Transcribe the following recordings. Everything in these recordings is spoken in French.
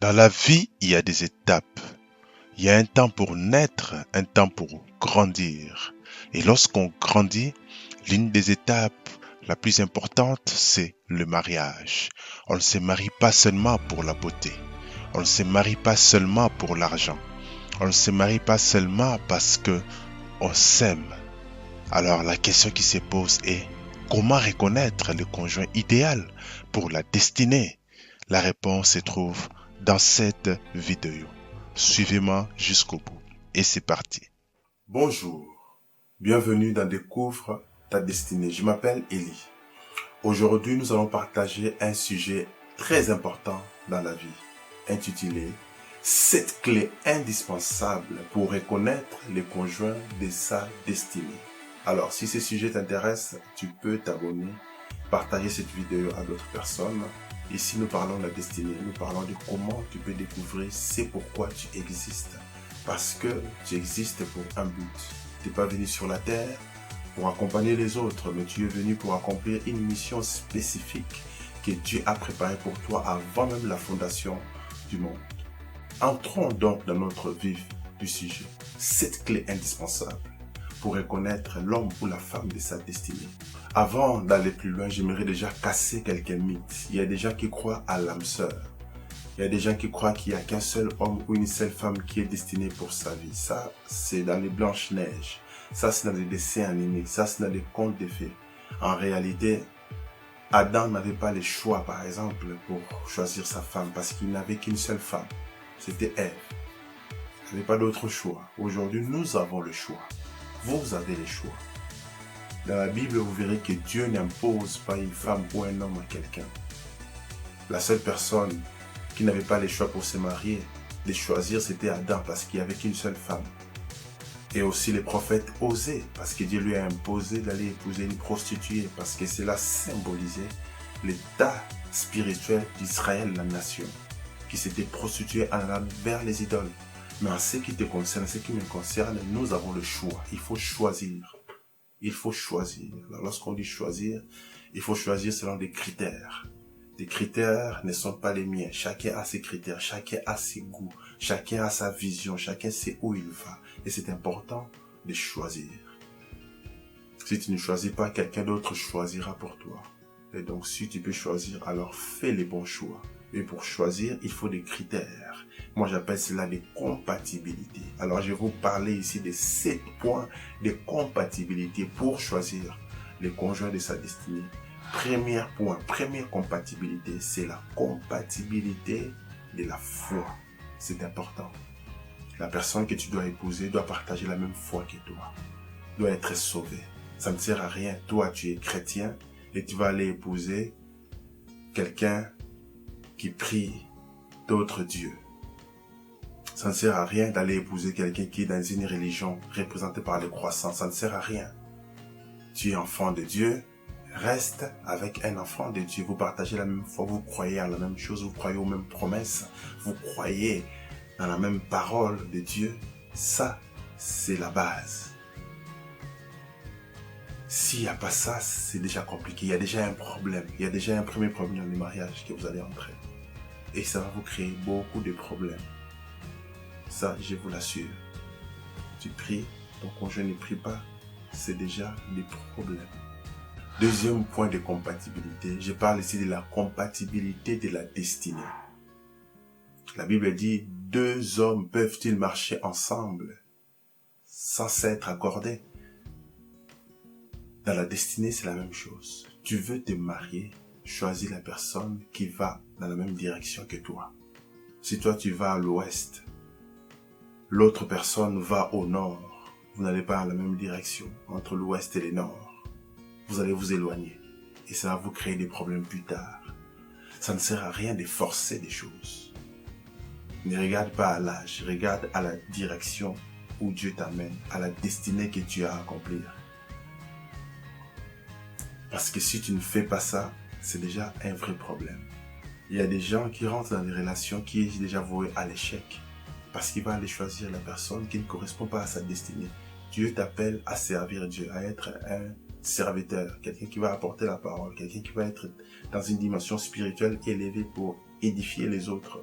Dans la vie, il y a des étapes. Il y a un temps pour naître, un temps pour grandir. Et lorsqu'on grandit, l'une des étapes la plus importante, c'est le mariage. On ne se marie pas seulement pour la beauté. On ne se marie pas seulement pour l'argent. On ne se marie pas seulement parce que on s'aime. Alors la question qui se pose est: comment reconnaître le conjoint idéal pour la destinée? La réponse se trouve dans cette vidéo. Suivez-moi jusqu'au bout. Et c'est parti. Bonjour, bienvenue dans Découvre ta destinée. Je m'appelle Eli. Aujourd'hui, nous allons partager un sujet très important dans la vie, intitulé « 7 clés indispensables pour reconnaître les conjoints de sa destinée ». Alors, si ce sujet t'intéresse, tu peux t'abonner, partager cette vidéo à d'autres personnes. Ici, nous parlons de la destinée, nous parlons de comment tu peux découvrir c'est pourquoi tu existes. Parce que tu existes pour un but. Tu n'es pas venu sur la terre pour accompagner les autres, mais tu es venu pour accomplir une mission spécifique que Dieu a préparée pour toi avant même la fondation du monde. Entrons donc dans notre vif du sujet. 7 clés indispensables pour reconnaître l'homme ou la femme de sa destinée. Avant d'aller plus loin, j'aimerais déjà casser quelques mythes. Il y a des gens qui croient à l'âme sœur. Il y a des gens qui croient qu'il n'y a qu'un seul homme ou une seule femme qui est destinée pour sa vie. Ça, c'est dans les Blanches-Neiges. Ça, c'est dans les dessins animés. Ça, c'est dans les contes de fées. En réalité, Adam n'avait pas le choix, par exemple, pour choisir sa femme parce qu'il n'avait qu'une seule femme. C'était Ève. Il n'avait pas d'autre choix. Aujourd'hui, nous avons le choix. Vous avez le choix. Dans la Bible, vous verrez que Dieu n'impose pas une femme ou un homme à quelqu'un. La seule personne qui n'avait pas le choix pour se marier, de choisir, c'était Adam parce qu'il n'y avait qu'une seule femme. Et aussi les prophètes osaient parce que Dieu lui a imposé d'aller épouser une prostituée parce que cela symbolisait l'état spirituel d'Israël, la nation, qui s'était prostituée en allant vers les idoles. Mais en ce qui te concerne, ce qui me concerne, nous avons le choix. Il faut choisir. Il faut choisir. Alors, lorsqu'on dit choisir, il faut choisir selon des critères. Les critères ne sont pas les miens. Chacun a ses critères, chacun a ses goûts, chacun a sa vision, chacun sait où il va. Et c'est important de choisir. Si tu ne choisis pas, quelqu'un d'autre choisira pour toi. Et donc, si tu peux choisir, alors fais les bons choix. Mais pour choisir, il faut des critères. Moi, j'appelle cela des compatibilités. Alors, je vais vous parler ici de 7 points de compatibilité pour choisir le conjoint de sa destinée. Premier point, première compatibilité, c'est la compatibilité de la foi. C'est important. La personne que tu dois épouser doit partager la même foi que toi, doit être sauvée. Ça ne sert à rien. Toi, tu es chrétien et tu vas aller épouser quelqu'un qui prie d'autres dieux. Ça ne sert à rien d'aller épouser quelqu'un qui est dans une religion représentée par les croissants. Ça ne sert à rien. Tu es enfant de Dieu. Reste avec un enfant de Dieu. Vous partagez la même foi, vous croyez en la même chose, vous croyez aux mêmes promesses, vous croyez dans la même parole de Dieu. Ça, c'est la base. S'il n'y a pas ça, c'est déjà compliqué. Il y a déjà un problème. Il y a déjà un premier problème dans le mariage que vous allez entrer. Et ça va vous créer beaucoup de problèmes. Ça, je vous l'assure. Tu pries, ton conjoint ne prie pas, c'est déjà des problèmes. Deuxième point de compatibilité, je parle ici de la compatibilité de la destinée. La Bible dit, 2 hommes peuvent-ils marcher ensemble sans s'être accordés? Dans la destinée, c'est la même chose. Tu veux te marier, choisis la personne qui va dans la même direction que toi. Si toi tu vas à l'ouest, l'autre personne va au nord, vous n'allez pas dans la même direction entre l'ouest et le nord. Vous allez vous éloigner et ça va vous créer des problèmes plus tard. Ça ne sert à rien de forcer des choses. Ne regarde pas à l'âge, regarde à la direction où Dieu t'amène, à la destinée que tu as à accomplir. Parce que si tu ne fais pas ça, c'est déjà un vrai problème. Il y a des gens qui rentrent dans des relations qui est déjà vouées à l'échec parce qu'il va aller choisir la personne qui ne correspond pas à sa destinée. Dieu t'appelle à servir Dieu, à être un serviteur, quelqu'un qui va apporter la parole, quelqu'un qui va être dans une dimension spirituelle élevée pour édifier les autres.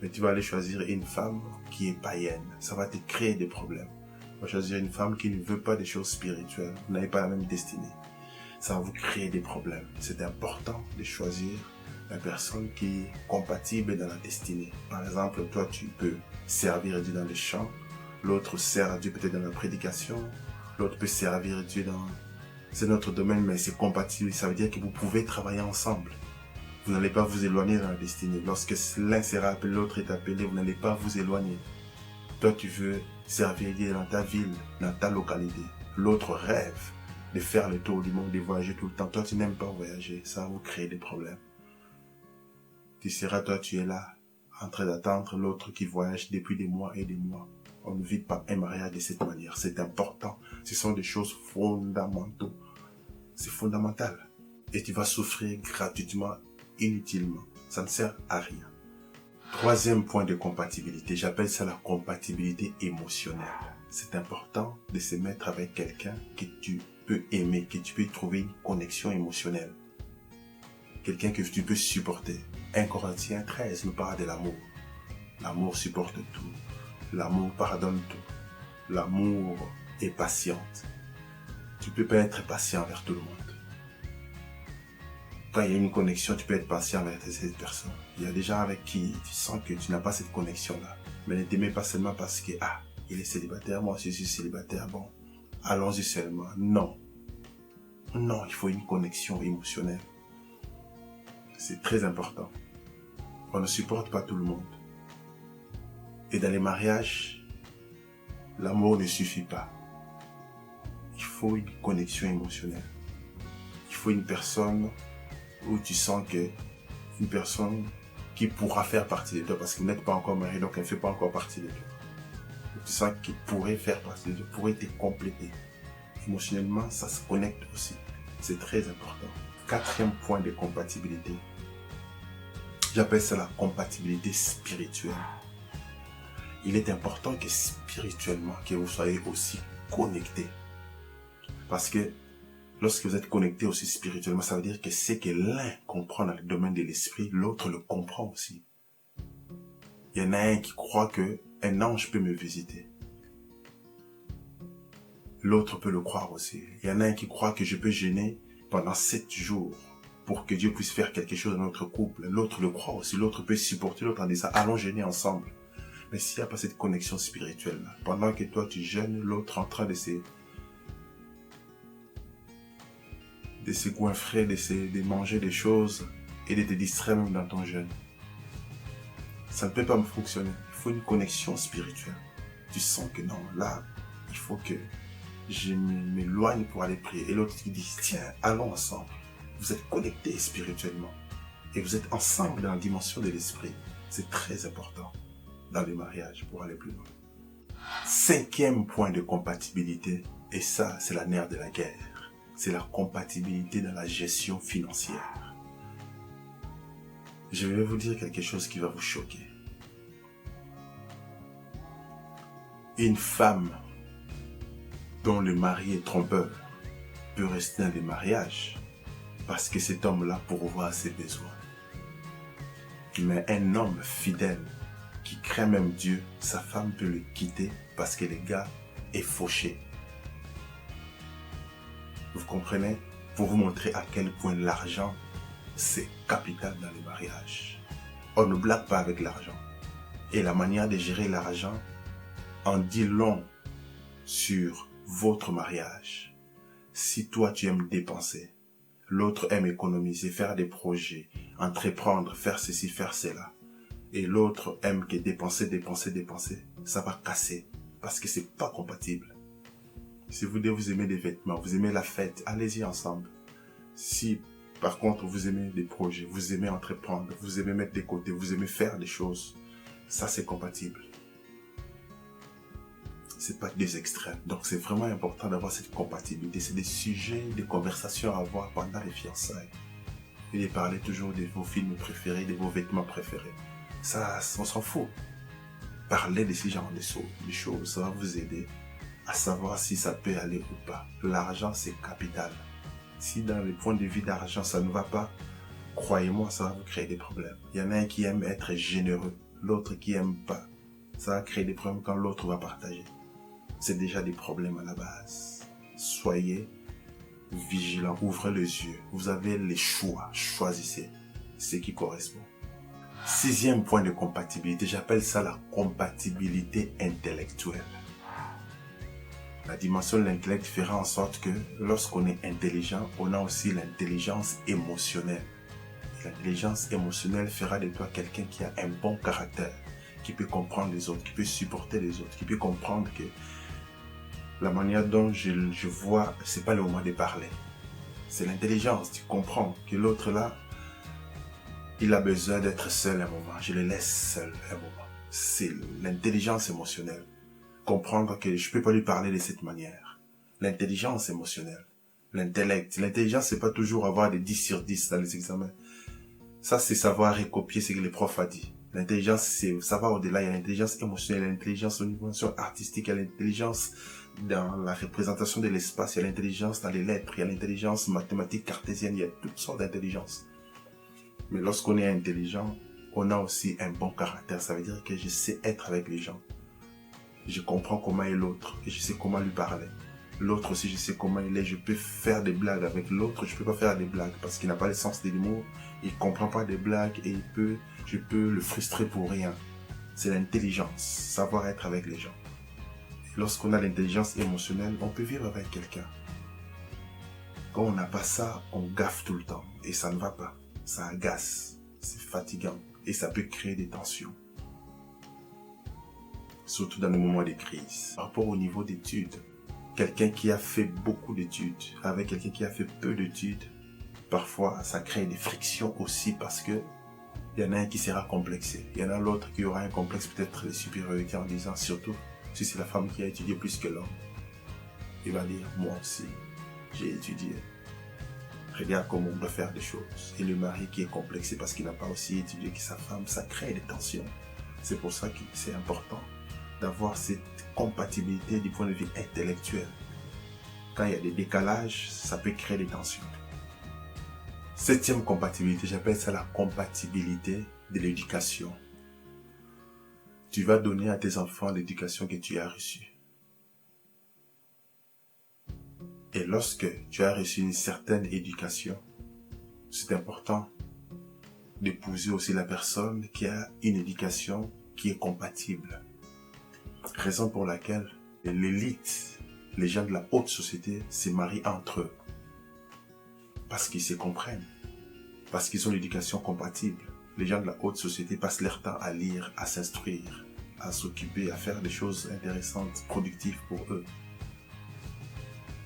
Mais tu vas aller choisir une femme qui est païenne. Ça va te créer des problèmes. Tu vas choisir une femme qui ne veut pas des choses spirituelles. Vous n'avez pas la même destinée. Ça va vous créer des problèmes. C'est important de choisir la personne qui est compatible dans la destinée. Par exemple, toi, tu peux servir Dieu dans les chants. L'autre sert Dieu peut-être dans la prédication. L'autre peut servir Dieu dans... C'est notre domaine, mais c'est compatible. Ça veut dire que vous pouvez travailler ensemble. Vous n'allez pas vous éloigner dans la destinée. Lorsque l'un sera appelé, l'autre est appelé, vous n'allez pas vous éloigner. Toi, tu veux servir Dieu dans ta ville, dans ta localité. L'autre rêve de faire le tour du monde, de voyager tout le temps. Toi, tu n'aimes pas voyager. Ça va vous créer des problèmes. Tu es là, en train d'attendre l'autre qui voyage depuis des mois et des mois. On ne vit pas un mariage de cette manière. C'est important. Ce sont des choses fondamentales. C'est fondamental. Et tu vas souffrir gratuitement, inutilement. Ça ne sert à rien. Troisième point de compatibilité, j'appelle ça la compatibilité émotionnelle. C'est important de se mettre avec quelqu'un que tu peux aimer, que tu peux trouver une connexion émotionnelle. Quelqu'un que tu peux supporter. 1 Corinthiens 13 nous parle de l'amour. L'amour supporte tout. L'amour pardonne tout. L'amour est patiente. Tu peux pas être patient envers tout le monde. Quand il y a une connexion, tu peux être patient avec cette personne. Il y a des gens avec qui tu sens que tu n'as pas cette connexion-là. Mais ne t'aimez pas seulement parce que, il est célibataire, moi aussi je suis célibataire, bon, allons-y seulement. Non. Non, il faut une connexion émotionnelle. C'est très important. On ne supporte pas tout le monde. Et dans les mariages, l'amour ne suffit pas. Il faut une connexion émotionnelle. Il faut une personne où tu sens que une personne qui pourra faire partie de toi, parce que vous n'êtes pas encore marié, donc elle ne fait pas encore partie de toi. Tu sens qu'il pourrait faire partie de toi, pourrait te compléter. Émotionnellement, ça se connecte aussi. C'est très important. Quatrième point de compatibilité. J'appelle ça la compatibilité spirituelle. Il est important que spirituellement, que vous soyez aussi connectés. Parce que lorsque vous êtes connectés aussi spirituellement, ça veut dire que c'est que l'un comprend dans le domaine de l'esprit, l'autre le comprend aussi. Il y en a un qui croit qu'un ange peut me visiter. L'autre peut le croire aussi. Il y en a un qui croit que je peux jeûner pendant 7 jours pour que Dieu puisse faire quelque chose dans notre couple. L'autre le croit aussi. L'autre peut supporter l'autre en disant allons jeûner ensemble. Mais s'il n'y a pas cette connexion spirituelle, pendant que toi tu jeûnes, l'autre en train de se goinfrer, de manger des choses et de te distraire même dans ton jeûne. Ça ne peut pas me fonctionner. Il faut une connexion spirituelle. Tu sens que non, là, il faut que je m'éloigne pour aller prier. Et l'autre qui dit, tiens, allons ensemble. Vous êtes connectés spirituellement. Et vous êtes ensemble dans la dimension de l'esprit. C'est très important dans les mariages pour aller plus loin. Cinquième point de compatibilité, et ça, c'est la nerf de la guerre. C'est la compatibilité dans la gestion financière. Je vais vous dire quelque chose qui va vous choquer. Une femme dont le mari est trompeur peut rester dans le mariage parce que cet homme-là pourvoit à ses besoins. Mais un homme fidèle qui craint même Dieu, sa femme peut le quitter parce que le gars est fauché. Vous comprenez? Pour vous montrer à quel point l'argent, c'est capital dans le mariage. On ne blague pas avec l'argent. Et la manière de gérer l'argent en dit long sur votre mariage. Si toi tu aimes dépenser, l'autre aime économiser, faire des projets, entreprendre, faire ceci, faire cela, et l'autre aime que dépenser, ça va casser parce que c'est pas compatible. Si vous aimez des vêtements, vous aimez la fête, allez-y ensemble. Si par contre vous aimez des projets, vous aimez entreprendre, vous aimez mettre de côté, vous aimez faire des choses, ça c'est compatible. C'est pas des extrêmes. Donc c'est vraiment important d'avoir cette compatibilité. C'est des sujets, des conversations à avoir pendant les fiançailles. Et de parler toujours de vos films préférés, de vos vêtements préférés. Ça, on s'en fout. Parler de ces genres de choses, ça va vous aider à savoir si ça peut aller ou pas. L'argent, c'est capital. Si dans le point de vue d'argent, ça ne va pas, croyez-moi, ça va vous créer des problèmes. Il y en a un qui aime être généreux. l'autre qui aime pas. Ça va créer des problèmes quand l'autre va partager. C'est déjà des problèmes à la base. Soyez vigilants, ouvrez les yeux. Vous avez les choix, choisissez ce qui correspond. 6e point de compatibilité, j'appelle ça la compatibilité intellectuelle. La dimension de l'intellect fera en sorte que lorsqu'on est intelligent, on a aussi l'intelligence émotionnelle. L'intelligence émotionnelle fera de toi quelqu'un qui a un bon caractère, qui peut comprendre les autres, qui peut supporter les autres, qui peut comprendre que la manière dont je vois, c'est pas le moment de parler. C'est l'intelligence, tu comprends que l'autre là, il a besoin d'être seul un moment, je le laisse seul un moment. C'est l'intelligence émotionnelle. Comprendre que je peux pas lui parler de cette manière. L'intelligence émotionnelle. L'intellect. L'intelligence, c'est pas toujours avoir des 10 sur 10 dans les examens. Ça, c'est savoir recopier ce que les profs ont dit. L'intelligence, c'est savoir au-delà. Il y a l'intelligence émotionnelle, l'intelligence au niveau artistique, il y a l'intelligence dans la représentation de l'espace, il y a l'intelligence dans les lettres, il y a l'intelligence mathématique cartésienne, il y a toutes sortes d'intelligence. Mais lorsqu'on est intelligent, on a aussi un bon caractère. Ça veut dire que je sais être avec les gens. Je comprends comment est l'autre et je sais comment lui parler. L'autre aussi, je sais comment il est. Je peux faire des blagues avec l'autre. Je peux pas faire des blagues parce qu'il n'a pas le sens de l'humour. Il comprend pas des blagues et je peux le frustrer pour rien. C'est l'intelligence, savoir être avec les gens. Et lorsqu'on a l'intelligence émotionnelle, on peut vivre avec quelqu'un. Quand on n'a pas ça, on gaffe tout le temps et ça ne va pas. Ça agace, c'est fatigant et ça peut créer des tensions. Surtout dans les moments de crise. Par rapport au niveau d'études, quelqu'un qui a fait beaucoup d'études avec quelqu'un qui a fait peu d'études, parfois ça crée des frictions aussi parce que il y en a un qui sera complexé. Il y en a l'autre qui aura un complexe peut-être de supériorité en disant, surtout si c'est la femme qui a étudié plus que l'homme, il va dire, moi aussi, j'ai étudié. Regarde comment on doit faire des choses. Et le mari qui est complexé parce qu'il n'a pas aussi étudié que sa femme, ça crée des tensions. C'est pour ça que c'est important d'avoir cette compatibilité du point de vue intellectuel. Quand il y a des décalages, ça peut créer des tensions. 7e compatibilité, j'appelle ça la compatibilité de l'éducation. Tu vas donner à tes enfants l'éducation que tu as reçue. Et lorsque tu as reçu une certaine éducation, c'est important d'épouser aussi la personne qui a une éducation qui est compatible. Raison pour laquelle l'élite, les gens de la haute société se marient entre eux. Parce qu'ils se comprennent. Parce qu'ils ont l'éducation compatible. Les gens de la haute société passent leur temps à lire, à s'instruire, à s'occuper, à faire des choses intéressantes, productives pour eux.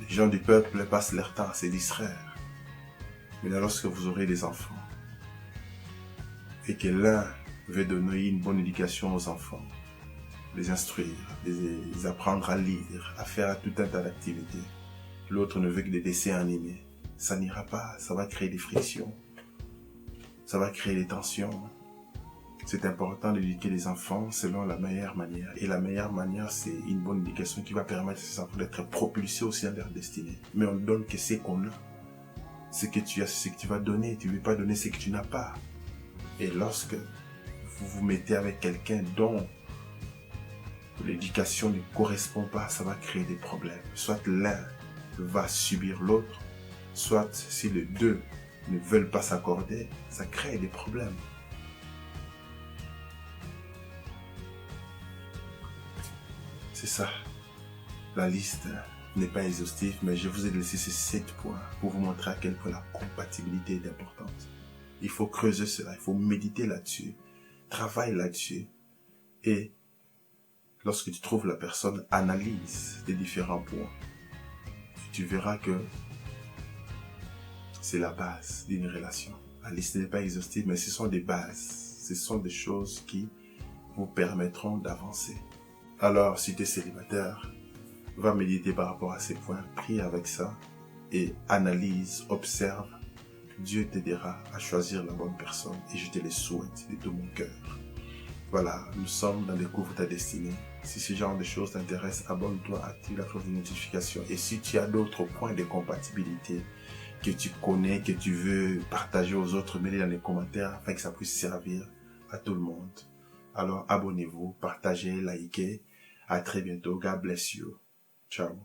Les gens du peuple passent leur temps à se distraire. Mais lorsque vous aurez des enfants, et que l'un veut donner une bonne éducation aux enfants, les instruire, les apprendre à lire, à faire tout un tas d'activités. L'autre ne veut que des dessins animés. Ça n'ira pas, ça va créer des frictions. Ça va créer des tensions. C'est important d'éduquer les enfants selon la meilleure manière. Et la meilleure manière, c'est une bonne éducation qui va permettre à ces enfants d'être propulsés aussi dans leur destinée. Mais on ne donne que ce qu'on a. Ce que tu as, c'est ce que tu vas donner. Tu ne veux pas donner ce que tu n'as pas. Et lorsque vous vous mettez avec quelqu'un dont l'éducation ne correspond pas, ça va créer des problèmes. Soit l'un va subir l'autre, soit si les deux ne veulent pas s'accorder, ça crée des problèmes. C'est ça. La liste n'est pas exhaustive, mais je vous ai laissé ces 7 points pour vous montrer à quel point la compatibilité est importante. Il faut creuser cela, il faut méditer là-dessus, travaille là-dessus et lorsque tu trouves la personne, analyse les différents points. Tu verras que c'est la base d'une relation. La liste n'est pas exhaustive, mais ce sont des bases. Ce sont des choses qui vous permettront d'avancer. Alors, si tu es célibataire, va méditer par rapport à ces points, prie avec ça et analyse, observe. Dieu t'aidera à choisir la bonne personne et je te le souhaite de tout mon cœur. Voilà, nous sommes dans Découvre ta destinée. Si ce genre de choses t'intéresse, abonne-toi, active la cloche de notification. Et si tu as d'autres points de compatibilité que tu connais, que tu veux partager aux autres, mets-les dans les commentaires afin que ça puisse servir à tout le monde. Alors abonnez-vous, partagez, likez. À très bientôt. God bless you. Ciao.